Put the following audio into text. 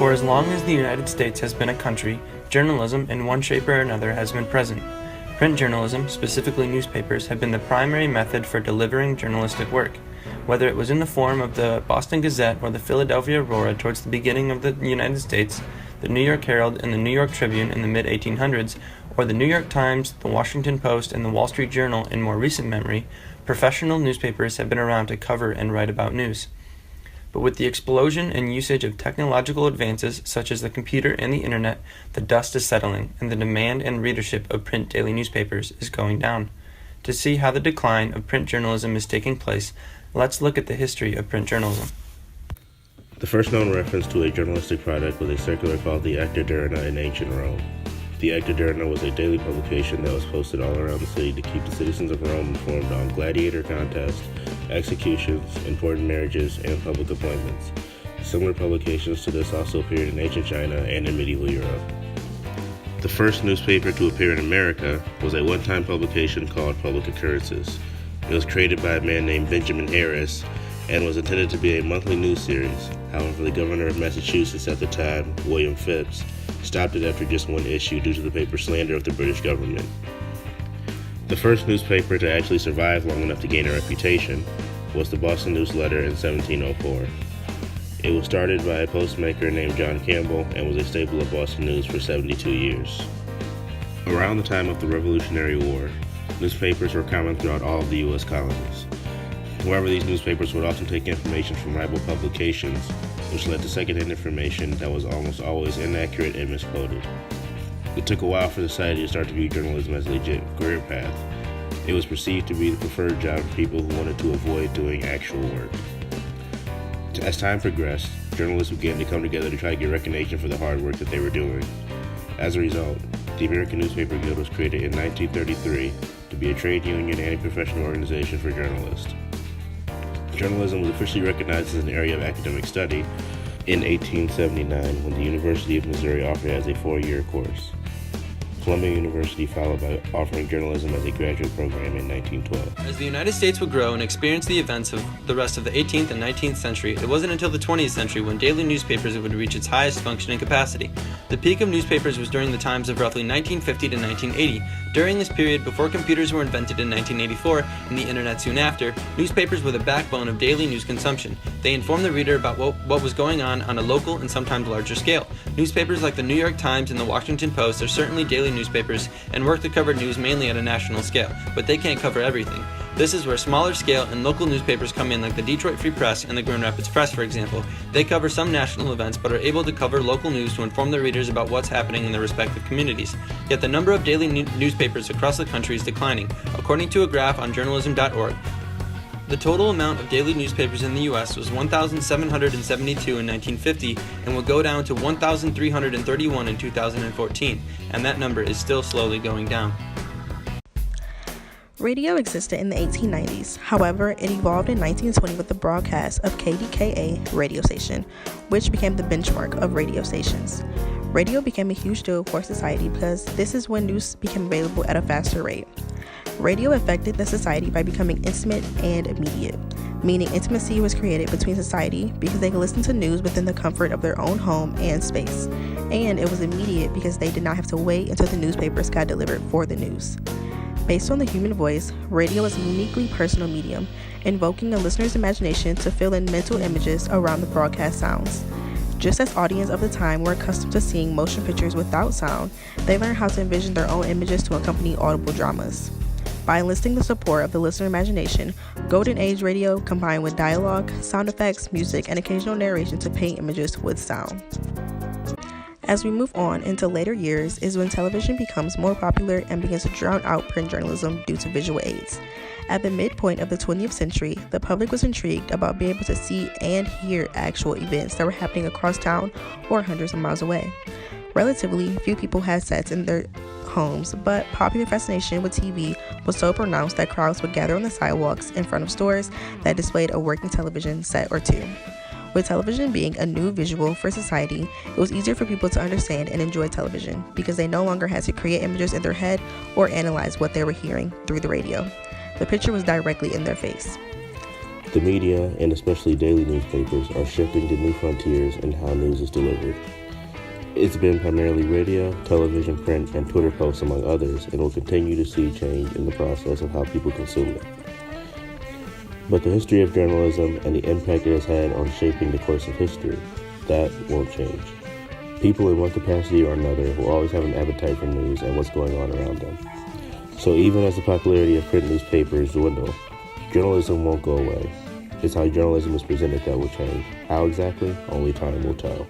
For as long as the United States has been a country, journalism in one shape or another has been present. Print journalism, specifically newspapers, have been the primary method for delivering journalistic work. Whether it was in the form of the Boston Gazette or the Philadelphia Aurora towards the beginning of the United States, the New York Herald and the New York Tribune in the mid-1800s, or the New York Times, the Washington Post, and the Wall Street Journal in more recent memory, professional newspapers have been around to cover and write about news. But with the explosion and usage of technological advances such as the computer and the internet, the dust is settling, and the demand and readership of print daily newspapers is going down. To see how the decline of print journalism is taking place, let's look at the history of print journalism. The first known reference to a journalistic product was a circular called the Acta Diurna in ancient Rome. The Acta Diurna was a daily publication that was posted all around the city to keep the citizens of Rome informed on gladiator contests, executions, important marriages, and public appointments. Similar publications to this also appeared in ancient China and in medieval Europe. The first newspaper to appear in America was a one-time publication called Public Occurrences. It was created by a man named Benjamin Harris and was intended to be a monthly news series. However, the governor of Massachusetts at the time, William Phips, stopped it after just one issue due to the paper's slander of the British government. The first newspaper to actually survive long enough to gain a reputation was the Boston News Letter in 1704. It was started by a postmaker named John Campbell and was a staple of Boston News for 72 years. Around the time of the Revolutionary War, newspapers were common throughout all of the U.S. colonies. However, these newspapers would often take information from rival publications, which led to secondhand information that was almost always inaccurate and misquoted. It took a while for society to start to view journalism as a legit career path. It was perceived to be the preferred job for people who wanted to avoid doing actual work. As time progressed, journalists began to come together to try to get recognition for the hard work that they were doing. As a result, the American Newspaper Guild was created in 1933 to be a trade union and a professional organization for journalists. Journalism was officially recognized as an area of academic study in 1879 when the University of Missouri offered it as a 4-year course. Columbia University followed by offering journalism as a graduate program in 1912. As the United States would grow and experience the events of the rest of the 18th and 19th century, it wasn't until the 20th century when daily newspapers would reach its highest functioning capacity. The peak of newspapers was during the times of roughly 1950 to 1980. During this period, before computers were invented in 1984 and the internet soon after, newspapers were the backbone of daily news consumption. They informed the reader about what was going on a local and sometimes larger scale. Newspapers like the New York Times and the Washington Post are certainly daily newspapers and work to cover news mainly at a national scale, but they can't cover everything. This is where smaller scale and local newspapers come in, like the Detroit Free Press and the Grand Rapids Press, for example. They cover some national events but are able to cover local news to inform their readers about what's happening in their respective communities. Yet the number of daily newspapers across the country is declining, according to a graph on journalism.org. The total amount of daily newspapers in the U.S. was 1,772 in 1950 and will go down to 1,331 in 2014, and that number is still slowly going down. Radio existed in the 1890s. However, it evolved in 1920 with the broadcast of KDKA radio station, which became the benchmark of radio stations. Radio became a huge deal for society because this is when news became available at a faster rate. Radio affected the society by becoming intimate and immediate, meaning intimacy was created between society because they could listen to news within the comfort of their own home and space, and it was immediate because they did not have to wait until the newspapers got delivered for the news. Based on the human voice, radio is a uniquely personal medium, invoking a listener's imagination to fill in mental images around the broadcast sounds. Just as audience of the time were accustomed to seeing motion pictures without sound, they learned how to envision their own images to accompany audible dramas. By enlisting the support of the listener imagination, Golden Age radio combined with dialogue, sound effects, music, and occasional narration to paint images with sound. As we move on into later years is when television becomes more popular and begins to drown out print journalism due to visual aids. At the midpoint of the 20th century, the public was intrigued about being able to see and hear actual events that were happening across town or hundreds of miles away. Relatively few people had sets in their homes, but popular fascination with TV was so pronounced that crowds would gather on the sidewalks in front of stores that displayed a working television set or two. With television being a new visual for society, it was easier for people to understand and enjoy television because they no longer had to create images in their head or analyze what they were hearing through the radio. The picture was directly in their face. The media, and especially daily newspapers, are shifting to new frontiers in how news is delivered. It's been primarily radio, television, print, and Twitter posts, among others, and will continue to see change in the process of how people consume it. But the history of journalism and the impact it has had on shaping the course of history, that won't change. People in one capacity or another will always have an appetite for news and what's going on around them. So even as the popularity of print newspapers dwindle, journalism won't go away. It's how journalism is presented that will change. How exactly? Only time will tell.